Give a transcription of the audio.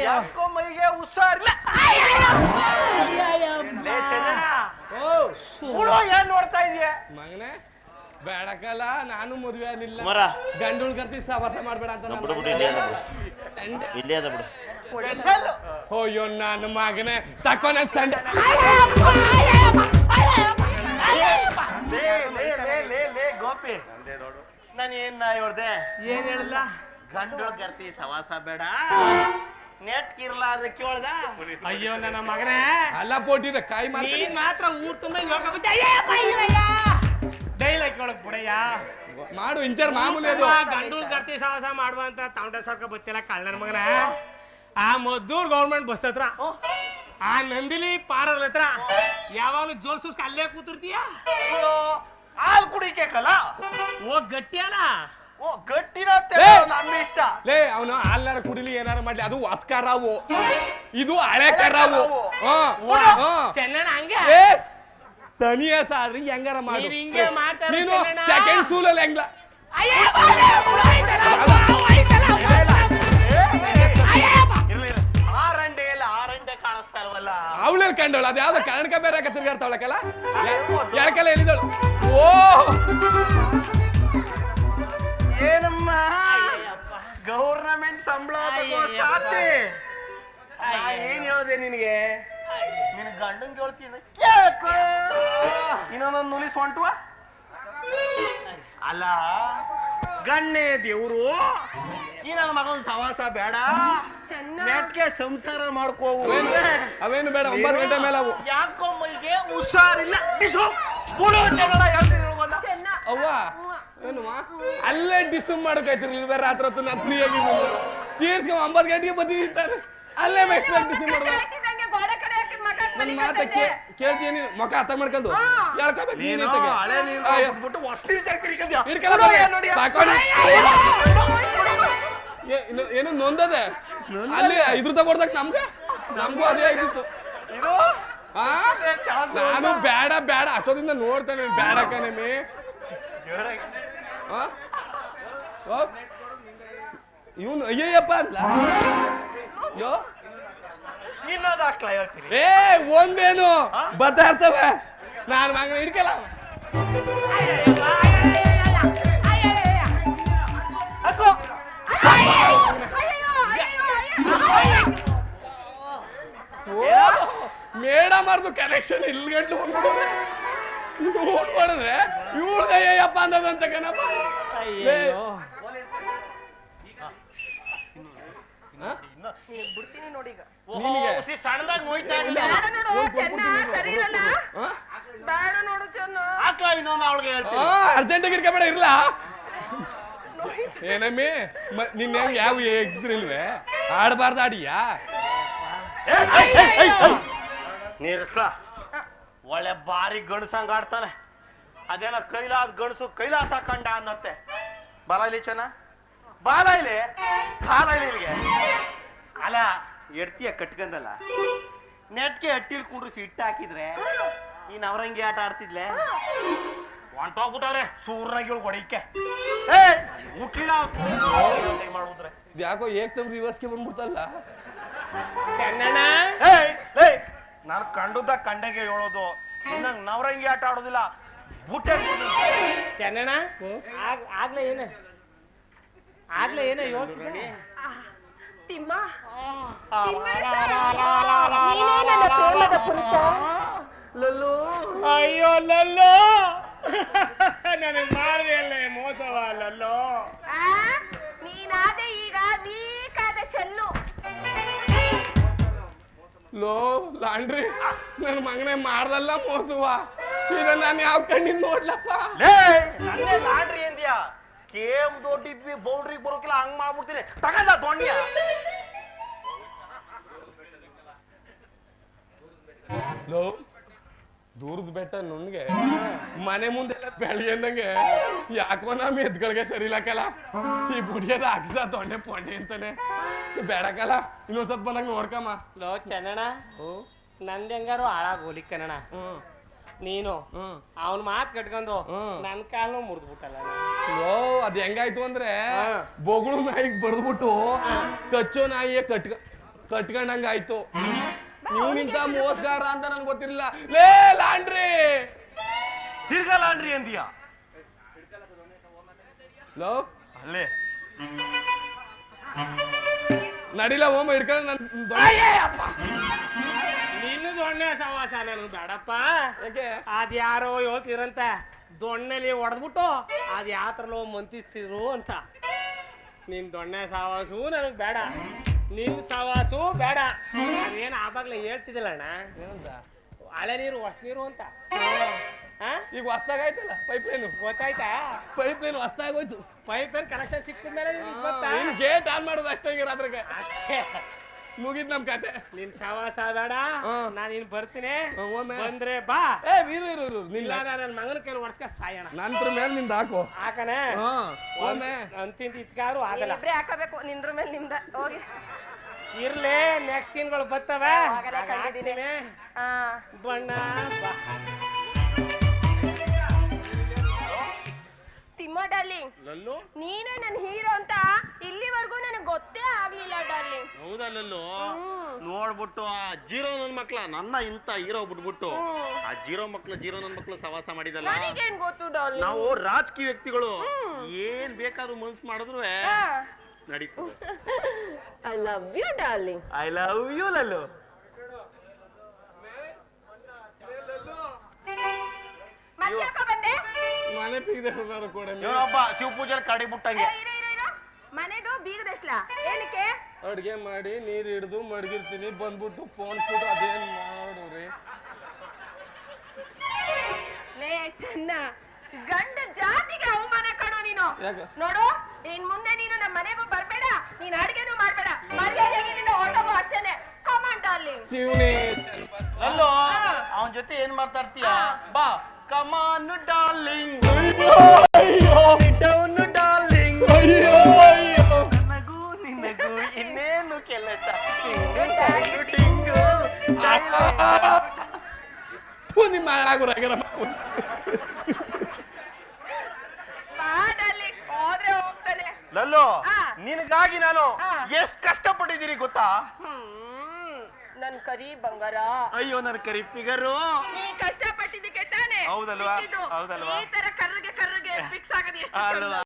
ಯಾಕೋ ಮೈಗೆ ಹುಷಾರಿಲ್ಲ. ಏನ್ ನೋಡ್ತಾ ಇದೀಯ ಮಗನೇ? ಬೇಡಕಲ್ಲ, ನಾನು ಮದುವೆ ಆಗಿಲ್ಲ. ಮರ ಗಂಡುಳ್ ಕರ್ತಿ ಸವಾಸ ಮಾಡ್ಬೇಡ ಅಂತ ಇಲ್ಲೇ ಅದ ಬಿಡು. ಅಯ್ಯೋ ನನ್ನ ಮಗನೇ ತಕೋ ನನ್ ತಂಡ. ಗೋಪಿ ನಾನು ಏನ್ ಇವ್ರದೆ ಏನ್ ಹೇಳಲ್ಲ? ಗಂಡು ಗರ್ತಿ ಸವಾಸ ಬೇಡ, ನೆಟ್ ಕಿರ್ಲಾರ್ದ ಕೇಳ್ದ. ಅಯ್ಯೋ ನನ್ನ ಮಗನೇ, ಅಲ್ಲ ಪೋಟಿದ ಕಾಯಿ ನೀನ್ ಮಾತ್ರ ಊರ್ ತುಂಬ ಡೈಲಾಗ್ ಕೇಳಕ್ ಬಿಡಯ್ಯ. ಮಾಡು ಇಂಚರ್ ಮಾಮೂಲಿ ಅದು. ಗಂಡು ಗರ್ತಿ ಸವಾಸ ಮಾಡುವ ಅಂತ ತಾಂಡ ಸರ್ಕ ಗೊತ್ತಿಲ್ಲ ಕಳ್ಳನ ಮಗನ. ಆ ಮದ್ದೂರ್ ಗೌರ್ಮೆಂಟ್ ಬಸ್ ಹತ್ರ, ಆ ನಂದಿಲಿ ಪಾರ್ಲರ್ ಹತ್ರ ಯಾವಾಗಲೂ ಜೋರ್ ಸೂಸ್ಕ ಅಲ್ಲೇ ಕೂತಿರ್ತೀಯ. ಹಾಲು ಕುಡಿಕೆ ಕಲ ಹೋಗ್ ಗಟ್ಟಿಯಲ್ಲ. ಓ ಗಟ್ಟಿನ ನಮ್ಮ ಇಷ್ಟ. ಲೇ ಅವನು ಹಾಲ್ನಾರ ಕುಡಿಲಿ ಏನಾರ ಮಾಡ್ಲಿ, ಅದು ವಾಸ್ಕಾರಾವು, ಇದು ಹಳೆ ಕರಾವು. ಚೆನ್ನಣ್ಣ ಹಂಗೆ ತನಿಯಸ ಆದ್ರೆ ಹೆಂಗಾರ ಮಾಡಿ. ಹಿಂಗೆ ಮಾಡ್ತಾರೆ ನೀನು ಸೆಕೆಂಡ್ ಸೂಲಲ್ಲಿ ಹೆಂಗ್ಲ ಆರಂಡೆ ಎಲ್ಲ ಆರಂಡೆ ಕಾಣಿಸ್ತಾ ಇಲ್ವಲ್ಲ. ಅವಳಲ್ಲಿ ಕಂಡವಳು ಅದು ಯಾವ್ದು ಕನ್ನಡಕ ಬೇರೆ ತಿರ್ಗಾಡ್ತಾವಳಕಲ್ಲ ಎಳಕಲ್ಲ ಎಲ್ಲಿದಳು. ಓ ಏನಮ್ಮ ಗೌರ್ನಮೆಂಟ್ ಸಂಬಳ ಸಾಧ್ಯ. ಏನ್ ಹೇಳ್ದೆ ನಿನಗೆ? ನಿನ್ ಗಂಡನ್ ಕೇಳ್ತೀನಿ, ಇನ್ನೊಂದೊಂದು ನುಲಿಸ್ ಹೊಂಟುವ. ಅಲ್ಲ ಗಣ್ಣೆ ದೇವ್ರು, ಈ ನನ್ನ ಮಗನ್ ಸವಾಸ ಬೇಡ, ನೆಟ್ಗೆ ಸಂಸಾರ ಮಾಡ್ಕೋವು. ಅವೇನು ಬೇಡ, 9 ಗಂಟೆ ಮೇಲೆ ಅವು. ಯಾಕೋ ಮೈಗೆ ಹುಷಾರಿಲ್ಲ. ಅವ್ವ ಏನು ಅಲ್ಲೇ ಡಿಸ್ಟರ್ಬ್ ಮಾಡಕೈತಿರ್ಲಿಲ್ವ? ರಾತ್ರಿ ಹೊತ್ತು ನಾನು ಫ್ರೀ ಆಗಿದ್ದೀನಿ, ತೀರ್ಸ್ಕೊ 9 ಗಂಟೆಗೆ ಬಂದಿದ್ದಾರೆ. ಅಲ್ಲೇ ಎಕ್ಸ್ಟ್ರಾ ಡಿಸ್ಟರ್ಬ್ ಮಾಡುವ. ನನ್ನ ಮಾತ ಕೇಳ್ತೀಯ ನೀನು? ಮುಖ ಅರ್ಥ ಮಾಡ್ಕೊಂಡು ಹೇಳ್ಕೋಬೇಕು. ಏನು ನೊಂದದೆ ಅಲ್ಲಿ 5 ತಗೊಡ್ದಾಗ ನಮ್ಗೂ ಅದೇ ಆಗಿತ್ತು. ನಾನು ಬೇಡ ಬೇಡ ಅಷ್ಟೊಂದಿಂದ ನೋಡ್ತಾನೆ, ಬೇಡ ಕಣಮಿ. ಇವನು ಅಯ್ಯಯ್ಯಪ್ಪ ಅಲ್ಲ ಏ ಒಂದೇನು ಬತ್ತಾಡ್ತವೆ. ನಾನು ಮಗನ ಹಿಡ್ಕಲ್ಲ. ಮೇಡಮ್ ಅವ್ರದ್ದು ಕನೆಕ್ಷನ್ ಇಲ್ಲಿ ಗಂಟು ನೋಡ್ಬಾರ್ದ್ರೆ ಇವ್ರದ್ದು ಅಯ್ಯಪ್ಪ ಅಂದದಂತ ಕಣಪ್ಪ. ಸಣ್ಣದಾಗಿ ನೋಯ್ತಾ ಇನ್ನೊಂದು ಅವಳಿಗೆ ಹೇಳ್ತೀನಿ. ಅರ್ಜೆಂಟಾಗಿ ಇರ್ಕಬೇಡ ಇರ್ಲ. ಏನಮ್ಮಿ ನಿನ್ನ ಹೆಂಗ್ ಯಾವ ಎಕ್ಸ್ರಿಲ್ವೇ? ಆಡಬಾರ್ದು ಆಡಿಯಾ? ನೀರ್ಸ ಒಳ್ಳೆ ಬಾರಿ ಗಣಸಂಗ ಆಡ್ತಾನೆ. ಅದೇನ ಕೈಲಾಸ ಗಣಸು ಕೈಲಾಸ ಕಂಡ ಅನ್ನತ್ತೆ. ಬಾಲ ಇಲ್ಲಿ ಚೆನ್ನ, ಬಾಲ ಇಲ್ಲಿ, ಕಾಲ ಇಲ್ಲಿಗೆ. ಅಲ್ಲ ಎಡ್ತಿಯ ಕಟ್ಕಂದಲ್ಲ, ನೆಟ್ಗೆ ಹಟ್ಟಿಲ್ ಕುಂಡ್ರಿಸಿ ಇಟ್ಟು ಹಾಕಿದ್ರೆ ನೀನ್ ಅವರಂಗೆ ಆಟ ಆಡ್ತಿದ್ಲೆ. ಹೊಂಟೋಗ್ಬಿಟ್ಟವ್ರೆ ಸೂರ್ನಾಗಿ ಹೊಡಿಕೆ ಮುಟ್ಲಿಲ್ಲ ಮಾಡುದ್ರೆ. ಯಾಕೋ ಏಕ್ದಮ್ ರಿವರ್ಸ್ಗೆ ಬಂದ್ಬಿಡ್ತಲ್ಲ. ಚೆನ್ನಣ್ಣ ನಾನು ಕಂಡುದ್ದ ಕಂಡಂಗೆ ಹೇಳೋದು, ನಂಗೆ ನವರಂಗಿ ಆಟ ಆಡೋದಿಲ್ಲ. ಬುಟ್ಟೆ ಚೆನ್ನಣ್ಣ ಆಗ್ಲೇ ಏನ ಹೇಳ್ತೀನಿ. ತಿಮ್ಮ, ನೀನೇನಲ್ಲ ಪ್ರೇಮದ ಪುರುಷ. ಲಲ್ಲು, ಅಯ್ಯೋ ಲಲ್ಲೋ, ನನಗೆ ಮಾಡಿದೆ ಅಲ್ಲ ಮೋಸವ ಲಲ್ಲೋ. ನೀನಾದೆ ಈಗ ವೀಕಾದ ಶೆಲ್ಲು. ಲೋ ಲಾಂಡ್ರಿ, ನನ್ನ ಮಗನೇ ಮಾಡ್ದಲ್ಲ ಮೋಸವ. ಈಗ ನಾನು ಯಾವ ಕಣ್ಣಿಂದ ನೋಡ್ಲಪ್ಪ? ನನ್ನೇ ಲಾಂಡ್ರಿ ಅಂದ್ಯಾ? ಕೇಮ್ ದೊಡ್ಡಿದ್ವಿ ಬೌಂಡ್ರಿಗೆ ಬರೋಕಿಲ್ಲ, ಹಂಗ್ ಮಾಡ್ಬಿಡ್ತೀನಿ. ತಗೊಂಡ ದೊಣ್ಯ ಲೋ ದೂರದ ಬೆಟ್ಟ ನುಣ್ಗೆ ಮನೆ ಮುಂದೆಲ್ಲ ಬೆಳಗ್ಗೆಂದಂಗೆ ಯಾಕೋ ನಮ್ಮ ಎದ್ಗಳಿಗೆ ಸರಿ ಇಲ್ಲಕಲ್ಲ. ಈ ಬುಡಿಯದ ಅಕ್ಸ ತೊಂಡೆ ಪೊಂಡೆ ಅಂತಾನೆ ಬೇಡಕಲ್ಲ. ಇನ್ನೊಂದ್ಸತ್ ಬಂದಾಗ ನೋಡ್ಕಮ್ಮ. ಲೋ ಚೆನ್ನಣ್ಣ, ನಂದು ಹೆಂಗಾರು ಹಾಳಾಗ್ ಹೋಲಿ ಕನ್ನಣ. ನೀನು ಅವನ್ ಮಾತ್ ಕಟ್ಕೊಂಡು ನನ್ ಕಾಲು ಮುರಿದ್ಬಿಟ್ಟಲ್ಲ. ಅದ್ ಹೆಂಗಾಯ್ತು ಅಂದ್ರೆ ಬೊಗಳು ನಾಯಿಗೆ ಬಡ್ದ್ಬಿಟ್ಟು ಕಚ್ಚೋ ನಾಯಿಯೇ ಕಟ್ಕೊಂಡಂಗ ಆಯ್ತು. ಇವ್ನಿಂತ ಮೋಸ್ಗಾರ ಅಂತ ನನ್ಗೆ ಗೊತ್ತಿರ್ಲಿಲ್ಲ. ಲೇ ಲಾಂಡ್ರಿ ತಿರ್ಗಾ ಲಾಂಡ್ರಿ ಅಂದಿಯಾ? ಲೋ ಅಲ್ಲೇ ನಡಿಲ ಹೋಮ ಹಿಡ್ಕೊಂಡು ನನ್ ನಿನ್ನ ದೊಣ್ಣೆ ಸವಾಸ ನನಗೆ ಬೇಡಪ್ಪ. ಯಾಕೆ? ಅದ್ಯಾರೋ ಹೇಳ್ತಿದ್ರಂತ ದೊಣ್ಣೆಲಿ ಹೊಡೆದ್ಬಿಟ್ಟು ಅದ್ ಯಾವ ಥರಲೋ ಮಂತಿಸ್ತಿದ್ರು ಅಂತ. ನಿನ್ ದೊಣ್ಣೆ ಸವಾಸು ನನಗೆ ಬೇಡ, ನಿನ್ ಸವಾಸು ಬೇಡ. ಅದೇನು ಆವಾಗಲೇ ಹೇಳ್ತಿದ್ದಿಲ್ಲ ಅಣ್ಣ, ಹಳೆ ನೀರು ಹೊಸ ನೀರು ಅಂತ. ಈಗ ಹೊಸ್ದಾಗ ಆಯ್ತಲ್ಲ ಪೈಪ್ ಲೈನ್. ಗೊತ್ತಾಯ್ತಾ? ಪೈಪ್ ಲೈನ್ ಹೊಸ್ದಾಗೋಯ್ತು. ಪೈಪ್ ಲೈನ್ ಕನೆಕ್ಷನ್ ಸಿಕ್ಕಿದ್ಮೇಲೆ ನಿನಗೆ ಗೊತ್ತಾ? ಗೇಟ್ ಆನ್ ಮಾಡೋದು ಅಷ್ಟೇ ಈಗ ರಾತ್ರಿಗೆ. ಅಷ್ಟೇ ಮುಗಿದ್ ನಮ್ ಕತೆ. ನಿನ್ ಸವಾಸ ಬೇಡ, ನಾನು ಇನ್ ಬರ್ತೀನಿ. ಒಮ್ಮೆ ಬಂದ್ರೆ ಬಾ. ವೀರು ಇಲ್ಲ ನನ್ನ ಮಗನ ಕೈಲಿ ಒಡ್ಸ್ಕ ಸಾಯಣ. ನಂತರ ಮೇಲೆ ನಿಂದ ಹಾಕು. ಹಾಕನೆ ಒಮ್ಮೆ ಅಂತಿಂತ ಇತ್ಕಾರು ಆಗಲ್ಲ. ಇಬ್ರೇ ಹಾಕಬೇಕು, ನಿಂದ್ರ ಮೇಲೆ ನಿಮ್ದ. ಹೋಗಿ ಇರ್ಲಿ, ನೆಕ್ಸ್ಟ್ ಸೀನ್ಗಳು ಬರ್ತವೆ. ಆಗಲೇ ಕಂಡಿದ್ದೀನಿ. ಬಣ್ಣ ಬಾ. ತಿಮ್ಮ ಡಾರ್ಲಿಂಗ್, ಲಲ್ಲು ನೀನೇ ನನ್ನ ಹೀರೋ ಅಂತ ಇಲ್ಲಿವರೆಗೂ ನನಗೆ ಗೊತ್ತೇ ಆಗ್ಲಿಲ್ಲ ಡಾರ್ಲಿಂಗ್. ಹೌದಾ ಲಲ್ಲು? ನೋಡ್ಬಿಟ್ಟು ಆ ಜೀರೋ ನನ್ ಮಕ್ಳ ನನ್ನ ಇಂತ ಹೀರೋ ಬಿಟ್ಬಿಟ್ಟು ಆ ಜೀರೋ ನನ್ ಮಕ್ಳು ಸವಾಸ ಮಾಡಿದಲ್ಲ. ನನಗೇನ್ ಗೊತ್ತು ಡಾರ್ಲಿಂಗ್? ನಾವು ರಾಜಕೀಯ ವ್ಯಕ್ತಿಗಳು ಏನ್ ಬೇಕಾದ್ರೂ ಮನ್ಸ್ ಮಾಡಿದ್ರು ನಡೀತದೆ. I love you darling. I love you Lallu. ಮತ್ತೆ ಯಾಕೋ ಬಂದೆ? ಮನೆ ಪೀಗಿದೆ ಕೂಡ ಇವನೊಬ್ಬ ಶಿವ ಪೂಜೆಲಿ ಕಡಿ ಬಿಟ್ಟಂಗೆ. ಇರು. ಮನೆದು ಬೀಗದಷ್ಟಲ ಏನಕ್ಕೆ? ಅಡ್ಗೆ ಮಾಡಿ ನೀರ್ ಹಿಡ್ದು ಮಡಗಿರ್ತೀನಿ, ಬಂದ್ಬಿಟ್ಟು ಫೋನ್ ಬಿಟ್ಟು ಅದೇನ್ ಮಾಡೋರಿ. ಲೇ ಚೆನ್ನ, ಗಂಡ ಜಾತಿಗೆ ಅವಮಾನ ಕಣೋ ನೀನು. ಯಾಕೆ? ನೋಡು, ಇನ್ ಮುಂದೆ ನೀನು ನಮ್ಮ ಮನೆಗೂ ಬರ್ಬೇಡ, ನೀನ್ ಅಡ್ಗೆನೂ ಮಾಡ್ಬೇಡ, ಮರ್ಯಾದೆಯಾಗಿ ನೀನು ಹೊರಟೋಗು ಅಷ್ಟೇನೆ. ಕಮಾನ್ ಡಾರ್ಲಿಂಗ್. ಶಿವನೇ ಅಲ್ಲೋ ಅವನ್ ಜೊತೆ ಏನ್ ಮಾತಾಡ್ತೀಯ? ಬಾ ಕಮಾನ್ ಡಾರ್ಲಿಂಗ್, ಡೌನ್ ಡಾರ್ಲಿಂಗ್, ನನಗೂ ನಿನಗೂ ಇನ್ನೇನು ಕೆಲಸ, ಟಿಂಗು ನಿಮ್ಮ ಹಾಳಾಗೋರಾಗ್ಯಾರ. ಬಾ ಡಾರ್ಲಿಂಗ್, ಹೋದ್ರೆ ಹೋಗ್ತಾನೆ. ಲಲ್ಲು ಆ. ನಿನಗಾಗಿ ನಾನು ಆ. ಎಷ್ಟ್ ಕಷ್ಟಪಟ್ಟಿದ್ದೀನಿ ಗೊತ್ತಾ? ನನ್ ಕರಿ ಬಂಗಾರ. ಅಯ್ಯೋ ನನ್ ಕರಿ ಫಿಗರು. ನೀ ಕಷ್ಟಪಟ್ಟಿದ್ದಕ್ಕೆ ತಾನೆ ಹೌದಲ್ವಾ? ಸಿಕ್ಕಿದ್ದು. ಹೌದಲ್ವಾ? ಈ ತರ ಕರ್ರಗೆ ಫಿಕ್ಸ್ ಆಗೋದು ಎಷ್ಟು ಅಲ್ವಾ? ಚಂದ.